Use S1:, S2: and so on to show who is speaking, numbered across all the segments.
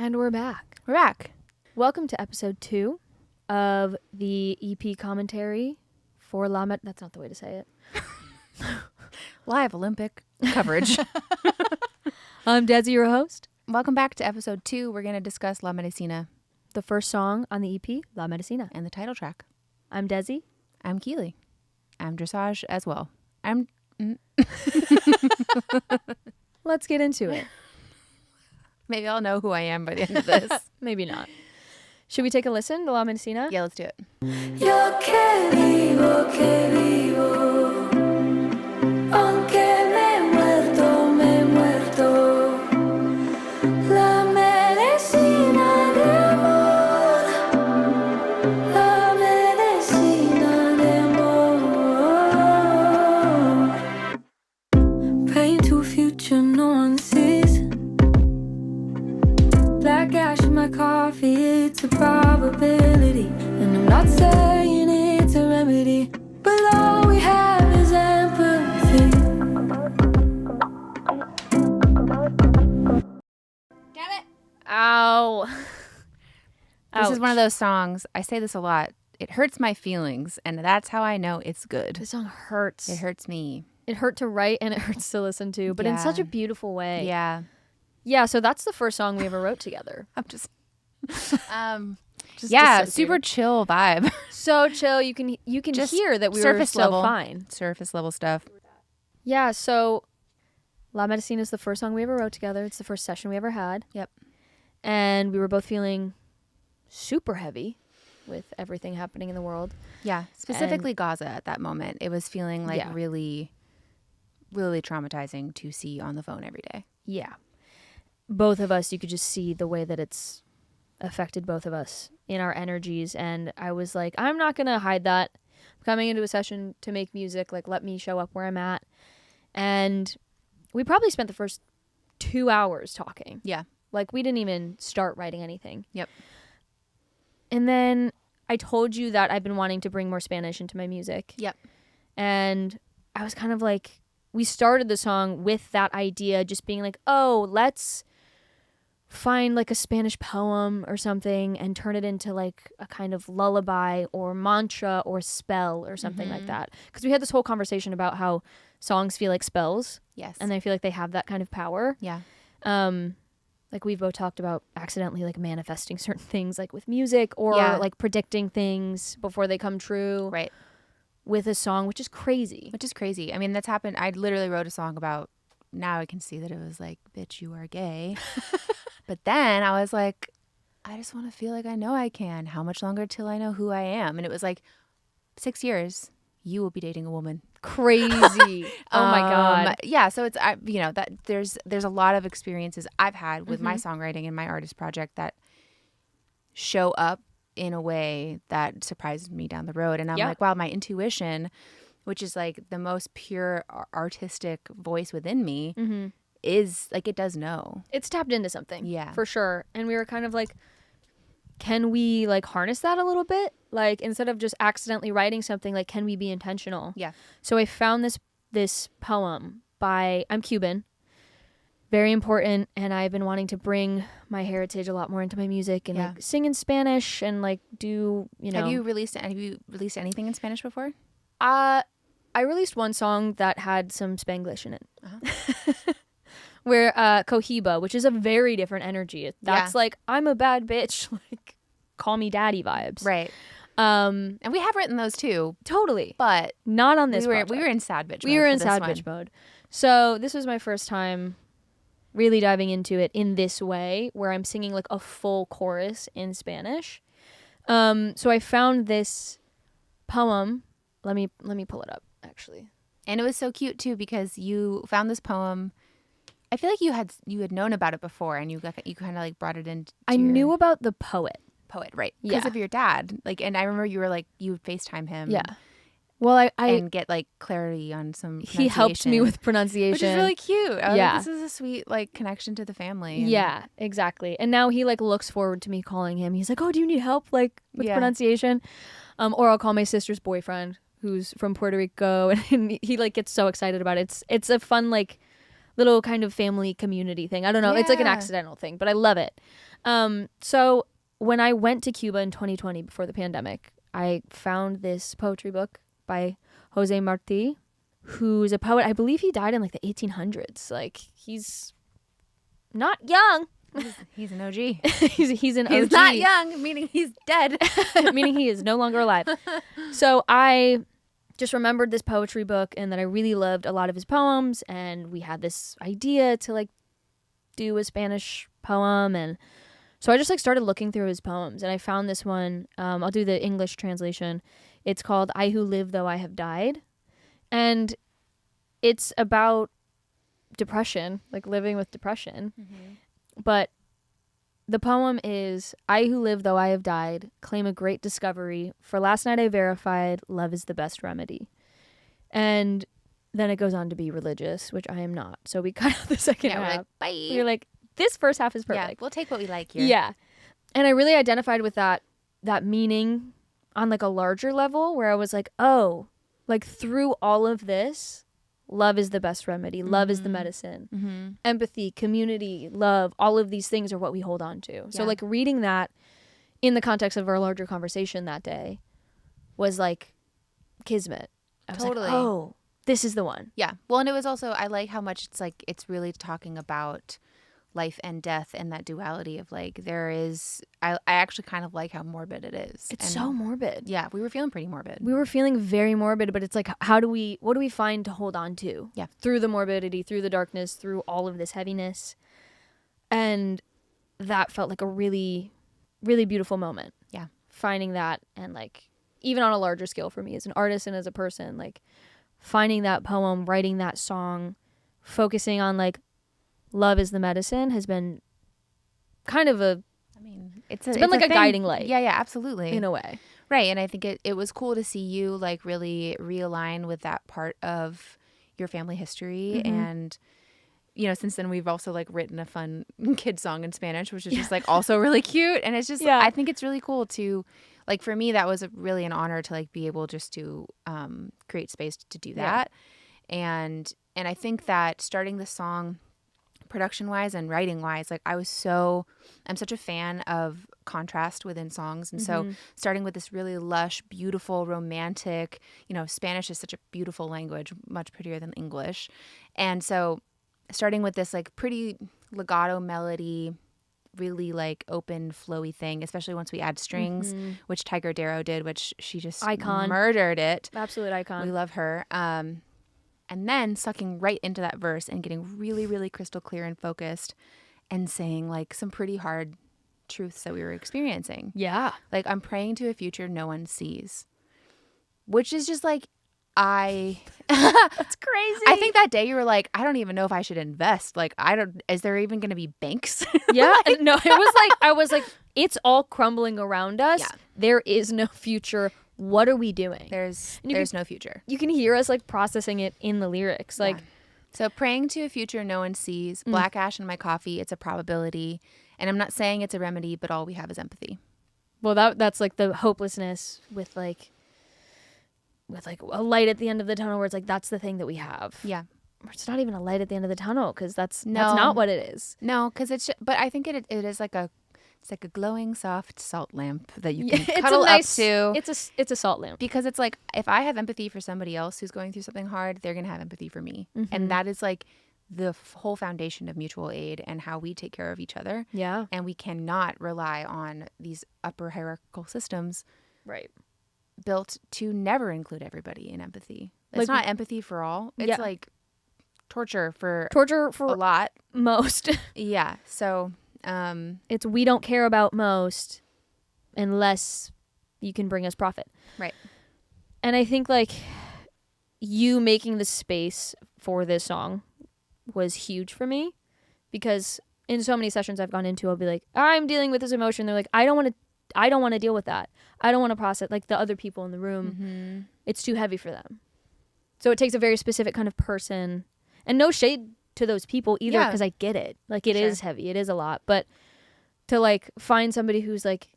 S1: And we're back.
S2: We're back.
S1: Welcome to episode 2 of the EP commentary for That's not the way to say it.
S2: Live Olympic coverage.
S1: I'm Desi, your host.
S2: Welcome back to episode 2. We're going to discuss La Medicina.
S1: The first song on the EP, La Medicina.
S2: And the title track.
S1: I'm Desi.
S2: I'm Keely. I'm Dressage as well.
S1: Let's get into it.
S2: Maybe I'll know who I am by the end of this.
S1: Maybe not. Should we take a listen to La Medicina?
S2: Yeah, let's do it.
S3: Yo que vivo, aunque me muerto, la medicina de amor, la medicina de amor. Praying to a future no one sees. Black ash in my coffee, it's a probability. And I'm not saying it's a remedy, but all we have is empathy.
S2: Damn it.
S1: Ow.
S2: This is one of
S1: Ouch.
S2: those songs. I say this a lot. It hurts my feelings, and that's how I know it's good.
S1: This song hurts.
S2: It hurts me.
S1: It hurt to write and it hurts to listen to, but in such a beautiful way.
S2: Yeah.
S1: Yeah, so that's the first song we ever wrote together.
S2: I'm just
S1: Just
S2: yeah,
S1: to sit
S2: super
S1: here.
S2: chill vibe.
S1: So chill. You can
S2: Just
S1: hear that we were
S2: surface
S1: so
S2: level.
S1: fine.
S2: Surface level stuff.
S1: Yeah, so La Medicina is the first song we ever wrote together. It's the first session we ever had.
S2: Yep.
S1: And we were both feeling super heavy with everything happening in the world.
S2: Yeah, specifically Gaza at that moment. It was feeling like
S1: Yeah.
S2: really, really traumatizing to see on the phone every day.
S1: Yeah. Both of us, you could just see the way that it's affected both of us in our energies. And I was like, I'm not going to hide that. I'm coming into a session to make music. Like, let me show up where I'm at. And we probably spent the first 2 hours talking.
S2: Yeah.
S1: Like, we didn't even start writing anything.
S2: Yep.
S1: And then I told you that I've been wanting to bring more Spanish into my music.
S2: Yep.
S1: And I was kind of like, we started the song with that idea, just being like, oh, let's find like a Spanish poem or something and turn it into like a kind of lullaby or mantra or spell or something like that. Because we had this whole conversation about how songs feel like spells.
S2: Yes.
S1: And I feel like they have that kind of power.
S2: Yeah.
S1: Like we've both talked about accidentally like manifesting certain things like with music or
S2: Yeah.
S1: like predicting things before they come true
S2: Right.
S1: with a song, which is crazy.
S2: Which is crazy. I mean, that's happened. I literally wrote a song about, now I can see that it was like, bitch, you are gay. But then I was like, I just want to feel like I know I can. How much longer till I know who I am? And it was like 6 years. You will be dating a woman.
S1: Crazy. Oh my God.
S2: Yeah. So it's, that there's a lot of experiences I've had with my songwriting and my artist project that show up in a way that surprises me down the road. And I'm
S1: Yeah.
S2: like, wow, my intuition, which is like the most pure artistic voice within me, is like, it does know.
S1: It's tapped into something.
S2: Yeah.
S1: For sure. And we were kind of like, can we like harness that a little bit? Like instead of just accidentally writing something, like can we be intentional?
S2: Yeah.
S1: So I found this poem by, I'm Cuban, very important, and I've been wanting to bring my heritage a lot more into my music and like sing in Spanish and like do,
S2: Have you released anything in Spanish before?
S1: I released one song that had some Spanglish in it. Where Cohiba, which is a very different energy. That's like, I'm a bad bitch, like call me daddy vibes.
S2: Right. And we have written those too,
S1: Totally.
S2: but
S1: Not on this
S2: we
S1: project.
S2: were in sad bitch mode.
S1: We were in
S2: for this
S1: sad
S2: one.
S1: bitch mode. So this was my first time really diving into it in this way, where I'm singing like a full chorus in Spanish. So I found this poem. Let me pull it up, actually.
S2: And it was so cute too because you found this poem. I feel like you had known about it before, and you kind of like brought it in.
S1: I knew about the poet.
S2: Right? Because
S1: Yeah.
S2: of your dad. Like, and I remember you were like, you would FaceTime him.
S1: Yeah. Well,
S2: and get like clarity on some.
S1: he helped me with pronunciation,
S2: which is really cute. I was
S1: Yeah.
S2: like, this is a sweet like connection to the family. And
S1: Yeah, exactly. And now he like looks forward to me calling him. He's like, "Oh, do you need help like with pronunciation?" Or I'll call my sister's boyfriend who's from Puerto Rico, and he like gets so excited about it. It's a fun like little kind of family community thing. I don't know. It's like an
S2: Yeah.
S1: accidental thing, but I love it. So when I went to Cuba in 2020 before the pandemic, I found this poetry book by Jose Marti, who's a poet. I believe he died in like the 1800s. Like, he's not young.
S2: He's an OG.
S1: he's an OG.
S2: He's not young, meaning he's dead.
S1: Meaning he is no longer alive. So I just remembered this poetry book and that I really loved a lot of his poems, and we had this idea to like do a Spanish poem, and so I just like started looking through his poems, and I found this one. I'll do the English translation. It's called "I Who Live Though I Have Died," and it's about depression, like living with depression. But the poem is, "I who live though I have died, claim a great discovery, for last night I verified, love is the best remedy." And then it goes on to be religious, which I am not. So we cut out the second half.
S2: We're like, bye.
S1: We're like, this first half is perfect.
S2: Yeah, we'll take what we like here.
S1: Yeah. And I really identified with that meaning on like a larger level, where I was like, oh, like through all of this, love is the best remedy. Love is the medicine. Empathy, community, love, all of these things are what we hold on to. So like reading that in the context of our larger conversation that day was like kismet. I was
S2: Totally.
S1: like, oh, this is the one.
S2: Yeah. Well, and it was also, I like how much it's like, it's really talking about life and death and that duality of like, there is, I actually kind of like how morbid it is.
S1: It's
S2: And
S1: so morbid.
S2: yeah, we were feeling pretty morbid.
S1: We were feeling very morbid, but it's like, what do we find to hold on to?
S2: Yeah.
S1: Through the morbidity, through the darkness, through all of this heaviness. And that felt like a really, really beautiful moment.
S2: Yeah.
S1: Finding that, and like, even on a larger scale for me as an artist and as a person, like finding that poem, writing that song, focusing on like love is the medicine has been kind of it's been like a guiding light.
S2: Yeah, absolutely.
S1: In a way.
S2: Right. And I think it was cool to see you like really realign with that part of your family history. And, you know, since then we've also like written a fun kid song in Spanish, which is just like also really cute. And it's just, I think it's really cool to, like, for me, that was really an honor to like be able just to create space to do that. And I think that starting the song production wise and writing wise, like I'm such a fan of contrast within songs. And so starting with this really lush, beautiful, romantic, you know, Spanish is such a beautiful language, much prettier than English. And so starting with this like pretty legato melody, really like open flowy thing, especially once we add strings, which Tiger Darrow did, which she just murdered it.
S1: Absolute icon.
S2: We love her. And then sucking right into that verse and getting really, really crystal clear and focused and saying like some pretty hard truths that we were experiencing.
S1: Yeah.
S2: Like, I'm praying to a future no one sees, which is just like, that's
S1: crazy.
S2: I think that day you were like, I don't even know if I should invest. Like, is there even going to be banks?
S1: Yeah. No, I was like, it's all crumbling around us.
S2: Yeah.
S1: There is no future. What are we doing?
S2: There's no future.
S1: You can hear us like processing it in the lyrics. Like,
S2: so praying to a future no one sees, black ash in my coffee, it's a probability. And I'm not saying it's a remedy, but all we have is empathy.
S1: Well, that's like the hopelessness with a light at the end of the tunnel, where it's like, that's the thing that we have.
S2: Yeah.
S1: It's not even a light at the end of the tunnel, because that's not what it is.
S2: No, because but I think it is like it's like a glowing soft salt lamp that you can cuddle up to.
S1: It's a salt lamp.
S2: Because it's like, if I have empathy for somebody else who's going through something hard, they're going to have empathy for me. And that is like the whole foundation of mutual aid and how we take care of each other.
S1: Yeah.
S2: And we cannot rely on these upper hierarchical systems.
S1: Right.
S2: Built to never include everybody in empathy. It's not empathy for all. It's like torture for a lot.
S1: Most.
S2: Yeah. So
S1: it's, we don't care about most unless you can bring us profit.
S2: Right.
S1: And I think like you making the space for this song was huge for me, because in so many sessions I've gone into, I'll be like, I'm dealing with this emotion. They're like, I don't want to deal with that. I don't want to process, like, the other people in the room. It's too heavy for them. So it takes a very specific kind of person, and no shade to those people either, because I get it. Like, it is heavy. It is a lot. But to like find somebody who's like,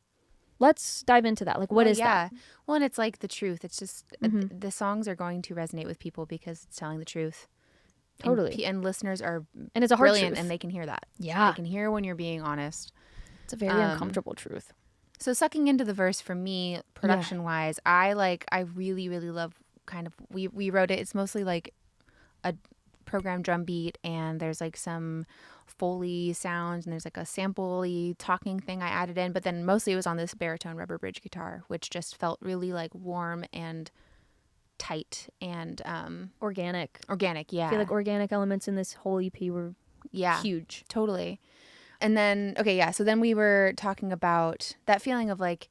S1: let's dive into that. Like, what is that?
S2: Well, and it's like the truth. It's just the songs are going to resonate with people because it's telling the truth.
S1: Totally.
S2: And listeners are
S1: and it's a hard
S2: brilliant,
S1: truth.
S2: and they can hear that.
S1: Yeah.
S2: They can hear when you're being honest.
S1: It's a very uncomfortable truth.
S2: So sucking into the verse for me, production wise, I really, really love kind of, we wrote it. It's mostly like a programmed drum beat, and there's like some Foley sounds, and there's like a sample-y talking thing I added in, but then mostly it was on this baritone rubber bridge guitar, which just felt really like warm and tight and
S1: Organic.
S2: Yeah.
S1: I feel like organic elements in this whole EP were huge.
S2: Totally. And then, so then we were talking about that feeling of like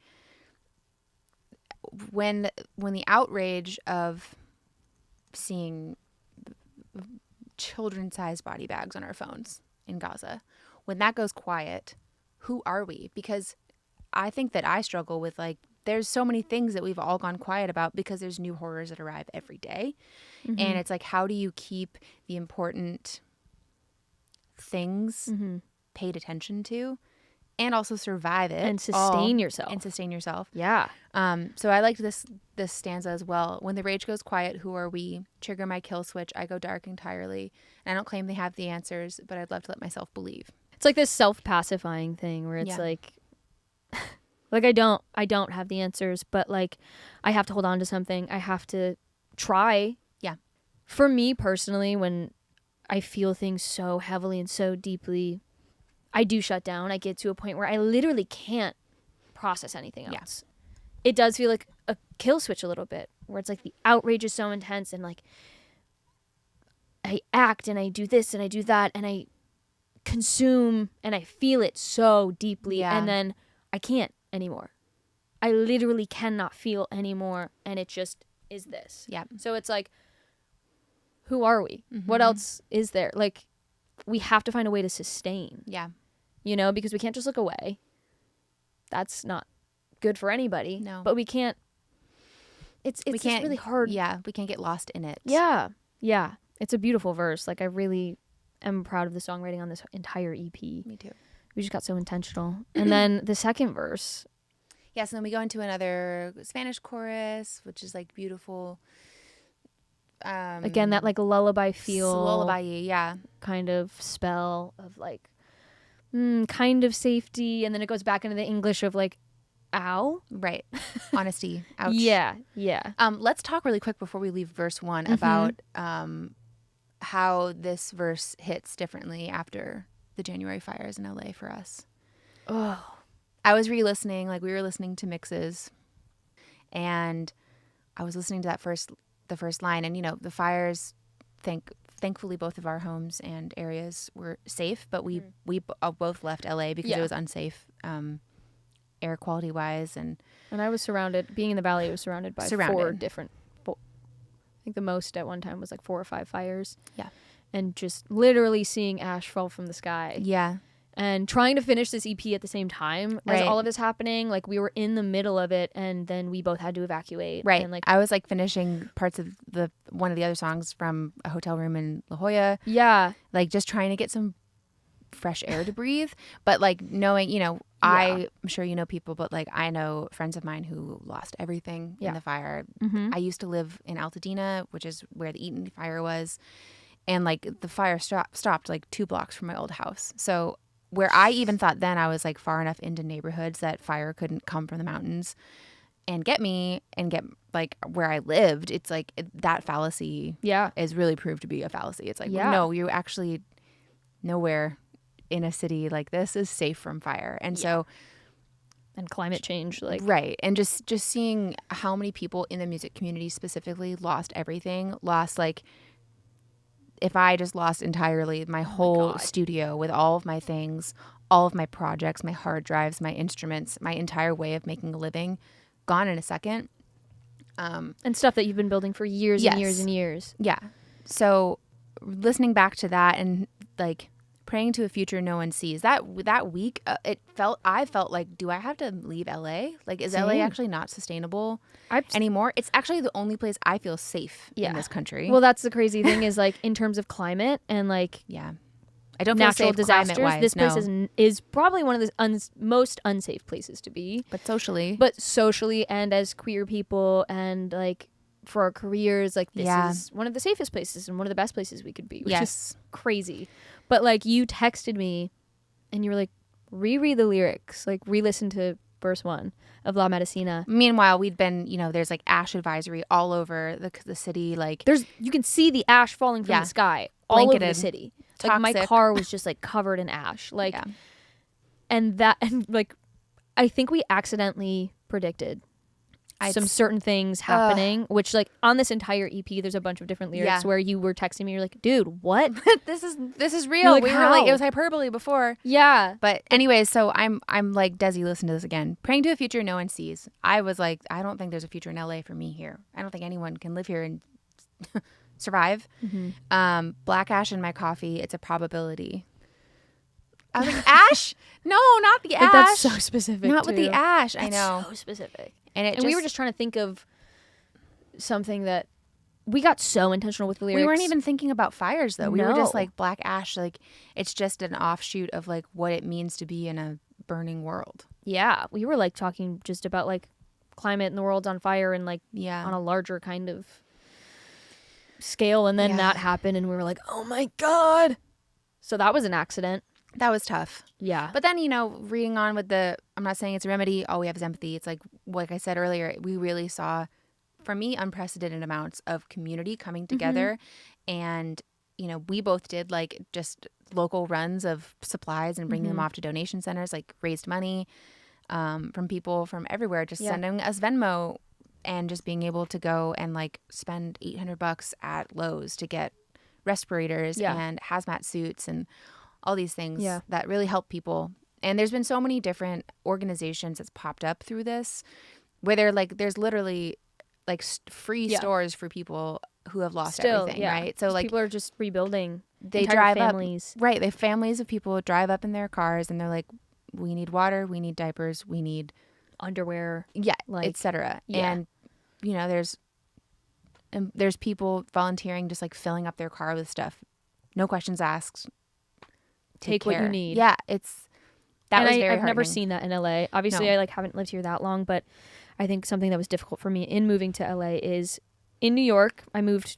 S2: when the outrage of seeing children-sized body bags on our phones in Gaza, when that goes quiet, who are we? Because I think that I struggle with like, there's so many things that we've all gone quiet about because there's new horrors that arrive every day. Mm-hmm. And it's like, how do you keep the important things paid attention to and also survive it
S1: and sustain yourself? Yeah.
S2: So I liked this stanza as well. When the rage goes quiet, who are we? Trigger my kill switch, I go dark entirely. And I don't claim they have the answers, but I'd love to let myself believe.
S1: It's like this self-pacifying thing where it's like I don't have the answers, but like I have to hold on to something. I have to try.
S2: Yeah.
S1: For me personally, when I feel things so heavily and so deeply, I do shut down. I get to a point where I literally can't process anything else. Yeah. It does feel like a kill switch a little bit, where it's like the outrage is so intense and like I act and I do this and I do that and I consume and I feel it so deeply and then I can't anymore. I literally cannot feel anymore, and it just is this.
S2: Yeah.
S1: So it's like, who are we? Mm-hmm. What else is there? Like, we have to find a way to sustain.
S2: Yeah.
S1: You know, because we can't just look away. That's not good for anybody.
S2: No.
S1: But we can't. It's really hard.
S2: Yeah, we can't get lost in it.
S1: Yeah. Yeah. It's a beautiful verse. Like, I really am proud of the songwriting on this entire EP.
S2: Me too.
S1: We just got so intentional. And then the second verse.
S2: Yeah, so then we go into another Spanish chorus, which is like beautiful.
S1: Again, that like lullaby feel.
S2: Lullaby, yeah.
S1: Kind of spell of like, kind of safety. And then it goes back into the English of like, ow.
S2: Right. Honesty. Ouch.
S1: Yeah.
S2: Let's talk really quick before we leave verse 1 about how this verse hits differently after the January fires in LA for us.
S1: Oh.
S2: I was re-listening, like we were listening to mixes, and I was listening to the first line, and you know, the fires, thankfully both of our homes and areas were safe, but we both left LA because it was unsafe air quality wise, and
S1: I was surrounded, being in the valley, I was surrounded by 4 different, I think the most at one time was like 4 or 5 fires.
S2: Yeah.
S1: And just literally seeing ash fall from the sky.
S2: Yeah.
S1: And trying to finish this EP at the same time as all of this happening. Like, we were in the middle of it, and then we both had to evacuate.
S2: Right.
S1: And like,
S2: I was like finishing parts of one of the other songs from a hotel room in La Jolla.
S1: Yeah.
S2: Like, just trying to get some fresh air to breathe. But like knowing, you know, I'm sure you know people, but like I know friends of mine who lost everything in the fire. Mm-hmm. I used to live in Altadena, which is where the Eaton fire was. And like the fire stopped like 2 blocks from my old house. So where I even thought then I was like far enough into neighborhoods that fire couldn't come from the mountains and get me and get like where I lived, it's like that fallacy is really proved to be a fallacy. It's like, no, you actually nowhere in a city like this is safe from fire. And so
S1: and climate change, like
S2: right. And just seeing how many people in the music community specifically lost everything, lost like, if I just lost entirely my whole studio with all of my things, all of my projects, my hard drives, my instruments, my entire way of making a living, gone in a second.
S1: And stuff that you've been building for years and years and years.
S2: Yeah. So listening back to that and like praying to a future no one sees, that week, I felt like, do I have to leave LA? Like, is LA actually not sustainable anymore? It's actually the only place I feel safe in this country.
S1: Well, that's the crazy thing is like in terms of climate and like
S2: I don't feel
S1: natural
S2: safe
S1: disasters.
S2: climate-wise,
S1: this place is probably one of the most unsafe places to be.
S2: But socially
S1: and as queer people and like for our careers, like this is one of the safest places and one of the best places we could be, which is crazy. But like you texted me and you were like, reread the lyrics, like re-listen to verse 1 of La Medicina.
S2: Meanwhile, we'd been, there's like ash advisory all over the city. Like
S1: You can see the ash falling from the sky all over the
S2: Blanketed.
S1: city. Like my
S2: Toxic.
S1: car was just like covered in ash. Like, and like, I think we accidentally predicted some certain things happening, which like on this entire EP, there's a bunch of different lyrics where you were texting me, you're like, dude, what?
S2: this is real.
S1: Like,
S2: we were like, it was hyperbole before.
S1: Yeah.
S2: But anyways, so I'm like, Desi, listen to this again. Praying to a future no one sees. I was like, I don't think there's a future in LA for me here. I don't think anyone can live here and survive. Black ash in my coffee. It's a probability. I was like, ash? No, not the ash.
S1: Like, that's so specific.
S2: Not with the ash.
S1: That's
S2: I know.
S1: so specific.
S2: And
S1: we were just trying to think of something that we got so intentional with the lyrics.
S2: We weren't even thinking about fires though. We were just
S1: No.
S2: like black ash. Like it's just an offshoot of like what it means to be in a burning world.
S1: Yeah, we were like talking just about like climate and the world's on fire and like
S2: Yeah.
S1: on a larger kind of scale, and then that happened and we were like, oh my god. So that was an accident.
S2: That was tough.
S1: Yeah.
S2: But then, reading on with I'm not saying it's a remedy. All we have is empathy. It's like I said earlier, we really saw, for me, unprecedented amounts of community coming together. And, we both did like just local runs of supplies and bringing them off to donation centers, like raised money from people from everywhere, just sending us Venmo and just being able to go and like spend $800 at Lowe's to get respirators and hazmat suits and all these things that really help people. And there's been so many different organizations that's popped up through this where there's literally like free stores for people who have lost everything, right? So like
S1: people are just rebuilding.
S2: They drive families. Right. They have families of people drive up in their cars and they're like, we need water, we need diapers, we need
S1: underwear.
S2: Yeah,
S1: like,
S2: etc.
S1: Yeah.
S2: And there's people volunteering, just like filling up their car with stuff. No questions asked.
S1: Take what you need.
S2: Yeah, was very
S1: I've never
S2: heartening.
S1: seen that in LA. Obviously, I haven't lived here that long, but I think something that was difficult for me in moving to LA is in New York. I moved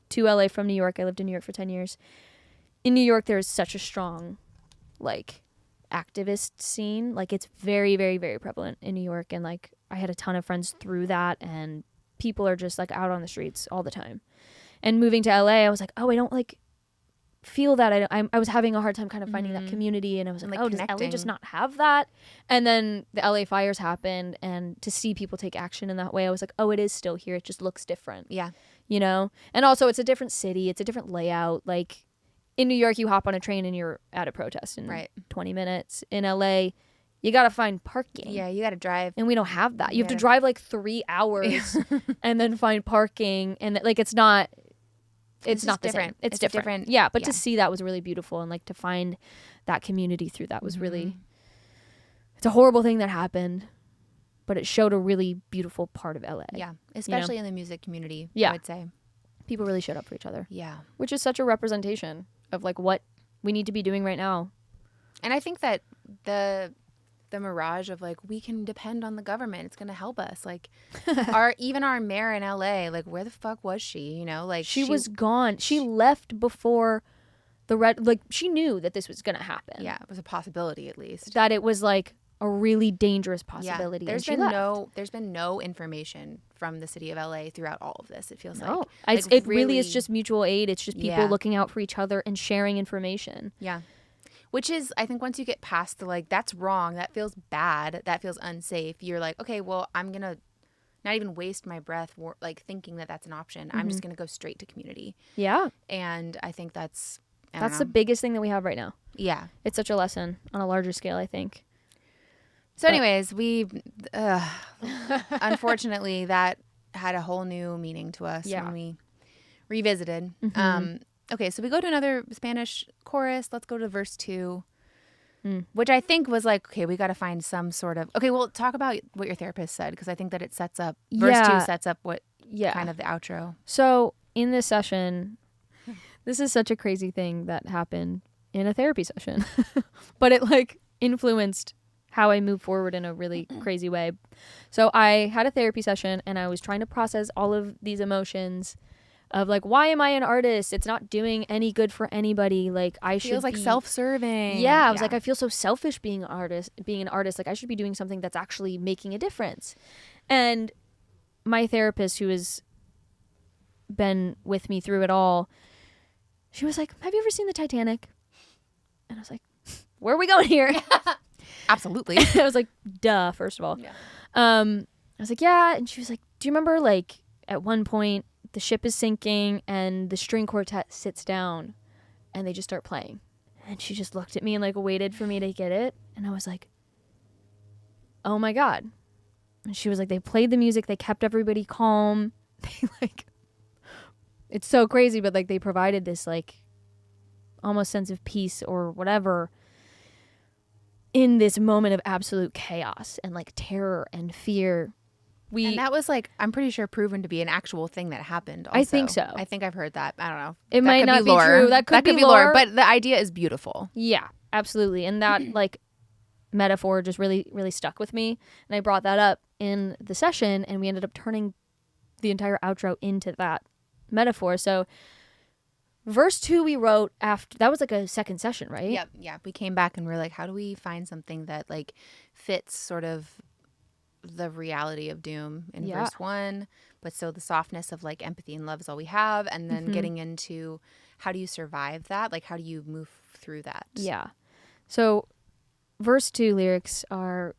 S1: to LA from New York. I lived in New York for 10 years. In New York, there is such a strong, like, activist scene. Like, it's very, very, very prevalent in New York. And, like, I had a ton of friends through that, and people are just, like, out on the streets all the time. And moving to LA, I was like, oh, I don't, like, feel that. I was having a hard time kind of finding that community, and I was like, oh, does LA just not have that? And then the LA fires happened, and to see people take action in that way, I was like, oh, it is still here. It just looks different.
S2: Yeah.
S1: And also it's a different city. It's a different layout. Like in New York, you hop on a train and you're at a protest in 20 minutes. In LA, you got to find parking.
S2: Yeah, you got to drive.
S1: And we don't have that. You have to drive like 3 hours and then find parking. And like, it's not the
S2: different.
S1: Same. It's different. Yeah. But to see that was really beautiful. And like to find that community through that was really, it's a horrible thing that happened, but it showed a really beautiful part of LA.
S2: Yeah. Especially in the music community,
S1: Yeah.
S2: I would say.
S1: People really showed up for each other.
S2: Yeah.
S1: Which is such a representation of like what we need to be doing right now.
S2: And I think that the mirage of like, we can depend on the government, it's going to help us. Like even our mayor in LA, like where the fuck was she? Like
S1: she was gone. She left before she knew that this was going to happen.
S2: Yeah. It was a possibility at least.
S1: That it was like a really dangerous possibility.
S2: Yeah. There's been no information from the city of LA throughout all of this. It feels like
S1: it really is just mutual aid. It's just people looking out for each other and sharing information.
S2: Yeah. Which is, I think once you get past the like, that's wrong, that feels bad, that feels unsafe, you're like, okay, well, I'm going to not even waste my breath like thinking that that's an option. I'm just going to go straight to community. Yeah. And I think that's
S1: the biggest thing that we have right now.
S2: Yeah.
S1: It's such a lesson on a larger scale, I think.
S2: So anyways, we, unfortunately, that had a whole new meaning to us when we revisited. Okay, so we go to another Spanish chorus. Let's go to verse 2, which I think was like, okay, we got to find some sort of... Okay, well, talk about what your therapist said, because I think that it sets up... Verse 2 sets up what kind of the outro.
S1: So in this session, this is such a crazy thing that happened in a therapy session, but it like influenced how I move forward in a really crazy way. So I had a therapy session and I was trying to process all of these emotions of like, why am I an artist? It's not doing any good for anybody. Like I should
S2: Feels like
S1: be
S2: self-serving.
S1: Yeah, I was like, I feel so selfish being an artist. Like I should be doing something that's actually making a difference. And my therapist, who has been with me through it all, she was like, have you ever seen the Titanic? And I was like, where are we going here?
S2: Absolutely.
S1: I was like, duh, first of all.
S2: Yeah.
S1: I was like, yeah. And she was like, do you remember like at one point the ship is sinking and the string quartet sits down and they just start playing? And she just looked at me and like waited for me to get it. And I was like, oh my God. And she was like, they played the music. They kept everybody calm. They like, it's so crazy, but like they provided this like almost sense of peace or whatever in this moment of absolute chaos and like terror and fear.
S2: And that was like, I'm pretty sure proven to be an actual thing that happened also.
S1: I think so.
S2: I think I've heard that. I don't know.
S1: It
S2: That
S1: might
S2: could
S1: not be
S2: lore.
S1: true. That could be lore.
S2: But the idea is beautiful.
S1: Yeah, absolutely. And that like metaphor just really, really stuck with me. And I brought that up in the session and we ended up turning the entire outro into that metaphor. So verse 2 we wrote after, that was like a second session, right?
S2: Yep. Yeah. We came back and we're like, how do we find something that like fits sort of the reality of doom in verse 1, but so the softness of like empathy and love is all we have. And then getting into how do you survive that? Like, how do you move through that?
S1: Yeah. So verse 2 lyrics are,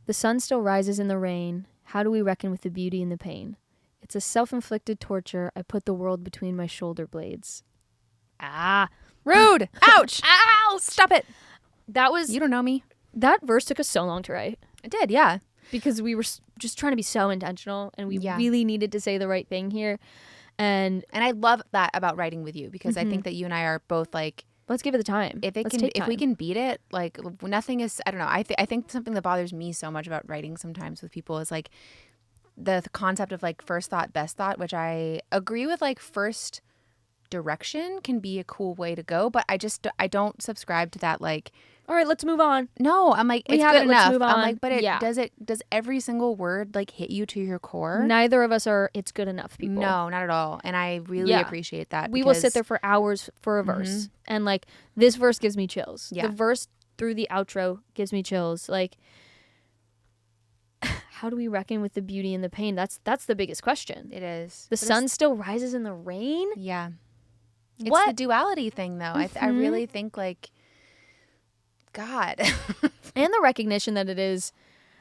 S1: the sun still rises in the rain. How do we reckon with the beauty and the pain? It's a self-inflicted torture. I put the world between my shoulder blades. Ah.
S2: Rude. Ouch. Ow. Stop it.
S1: That was,
S2: You don't know me.
S1: that verse took us so long to write
S2: I did. Yeah.
S1: because we were just trying to be so intentional and we
S2: Yeah.
S1: really needed to say the right thing here. And
S2: And I love that about writing with you because I think that you and I are both like,
S1: let's give it the time.
S2: if
S1: Let's take
S2: if we
S1: time.
S2: can beat it, like nothing is, I don't know. I think something that bothers me so much about writing sometimes with people is like the concept of like first thought, best thought, which I agree with. Like first direction can be a cool way to go, but I don't subscribe to that. Like,
S1: All right, let's move on.
S2: no, I'm like,
S1: We
S2: it's
S1: have
S2: good
S1: it, let's
S2: enough.
S1: move
S2: I'm
S1: on.
S2: like, but
S1: Yeah.
S2: does every single word like hit you to your core?
S1: Neither of us are it's good enough people.
S2: No, not at all. And I really
S1: Yeah.
S2: appreciate that.
S1: We will sit
S2: because-
S1: there for hours for a verse. And like this verse gives me chills.
S2: Yeah.
S1: The verse through the outro gives me chills. Like how do we reckon with the beauty and the pain? That's the biggest question.
S2: It is.
S1: The
S2: But it's-
S1: sun still rises in the rain?
S2: Yeah. It's
S1: What?
S2: the duality thing, though. I really think, like, God.
S1: And the recognition that it is,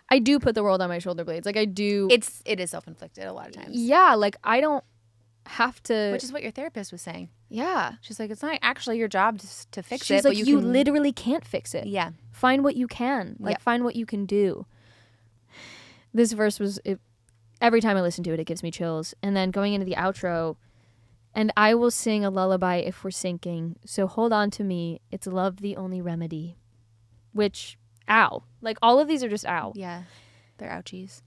S1: I do put the world on my shoulder blades. Like I do.
S2: it is self-inflicted a lot of times.
S1: Yeah, like I don't have to.
S2: Which is what your therapist was saying.
S1: yeah.
S2: She's like, it's not actually your job to fix
S1: She's
S2: it,
S1: like,
S2: but
S1: you
S2: can,
S1: literally can't fix it.
S2: Yeah.
S1: Find what you can. Like
S2: Yep.
S1: find what you can do. This verse every time I listen to it, it gives me chills. And then going into the outro, and I will sing a lullaby if we're sinking. So hold on to me. It's love the only remedy. Which, ow. Like all of these are just ow.
S2: Yeah. They're ouchies.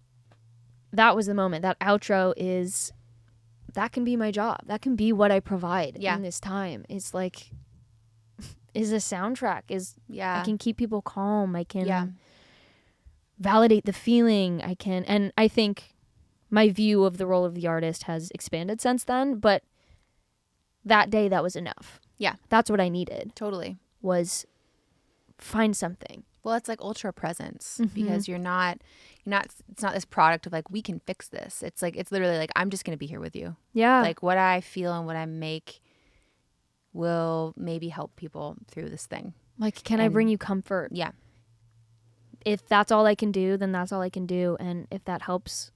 S1: That was the moment. That outro is, that can be my job. That can be what I provide in this time. It's like, is a soundtrack.
S2: Yeah.
S1: I can keep people calm. I can
S2: Yeah.
S1: validate the feeling. I can, and I think my view of the role of the artist has expanded since then, but that day that was enough.
S2: Yeah.
S1: That's what I needed,
S2: Totally.
S1: was find something.
S2: Well, it's like ultra presence
S1: Mm-hmm.
S2: because you're not, it's not this product of like, we can fix this. It's like, it's literally like, I'm just going to be here with you.
S1: Yeah.
S2: Like what I feel and what I make will maybe help people through this thing.
S1: Like, can I bring you comfort?
S2: Yeah.
S1: If that's all I can do, then that's all I can do. And if that helps,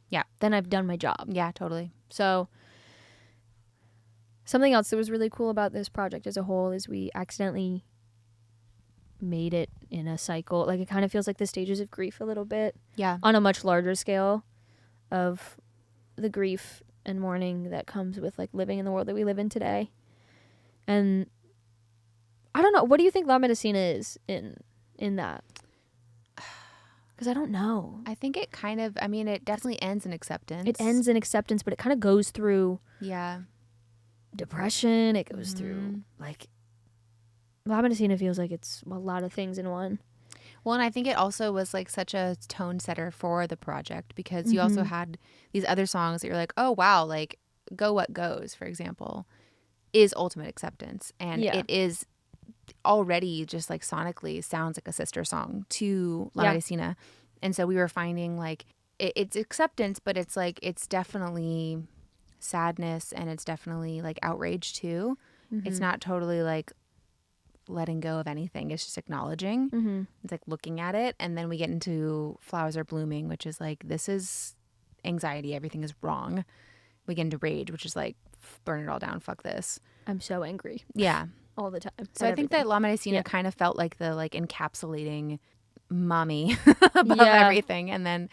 S2: Yeah.
S1: then I've done my job.
S2: Yeah, totally.
S1: So something else that was really cool about this project as a whole is we accidentally made it in a cycle. Like it kind of feels like the stages of grief a little bit
S2: Yeah.
S1: on a much larger scale of the grief and mourning that comes with like living in the world that we live in today. And I don't know, what do you think La Medicina is in that? Because I don't know.
S2: I think it kind of, I mean, it definitely ends in acceptance.
S1: It ends in acceptance, but it kind of goes through
S2: Yeah.
S1: depression. It goes through like La Medicina feels like it's a lot of things in one.
S2: Well, and I think it also was like such a tone setter for the project because you also had these other songs that you're like, oh, wow, like Go What Goes, for example, is ultimate acceptance. And
S1: Yeah.
S2: it is already just like sonically sounds like a sister song to La
S1: Yeah.
S2: Medicina. And so we were finding like it's acceptance, but it's like it's definitely sadness and it's definitely like outrage too. It's not totally like letting go of anything. It's just acknowledging.
S1: Mm-hmm.
S2: It's like looking at it. And then we get into Flowers Are Blooming, which is like, this is anxiety. Everything is wrong. We get into Rage, which is like, burn it all down. Fuck this.
S1: I'm so angry
S2: Yeah.
S1: all the time.
S2: So I think that La Medicina
S1: Yeah.
S2: kind of felt like the like encapsulating mommy above
S1: Yeah.
S2: everything. And then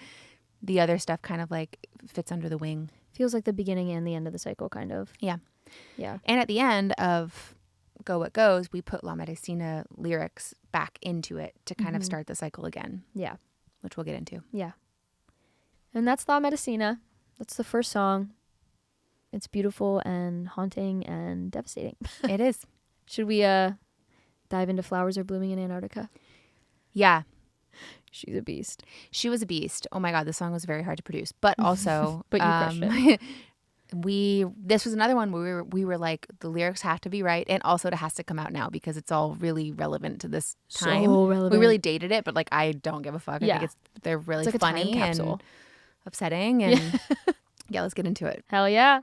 S2: the other stuff kind of like fits under the wing.
S1: feels like the beginning and the end of the cycle, kind of.
S2: Yeah.
S1: Yeah.
S2: And at the end of Go What Goes, we put La Medicina lyrics back into it to kind of start the cycle again,
S1: Yeah.
S2: which we'll get into.
S1: Yeah. And that's La Medicina. That's the first song. It's beautiful and haunting and devastating.
S2: It is.
S1: Should we dive into Flowers Are Blooming in Antarctica?
S2: Yeah.
S1: She's a beast.
S2: She was a beast. Oh my God, this song was very hard to produce. But also
S1: But you crushed it.
S2: This was another one where we were like, the lyrics have to be right, and also it has to come out now because it's all really relevant to this time.
S1: So relevant.
S2: We really dated it, but like I don't give a fuck.
S1: Yeah.
S2: I think they're really
S1: It's like a time
S2: funny
S1: capsule.
S2: and upsetting and yeah, let's get into it.
S1: Hell yeah.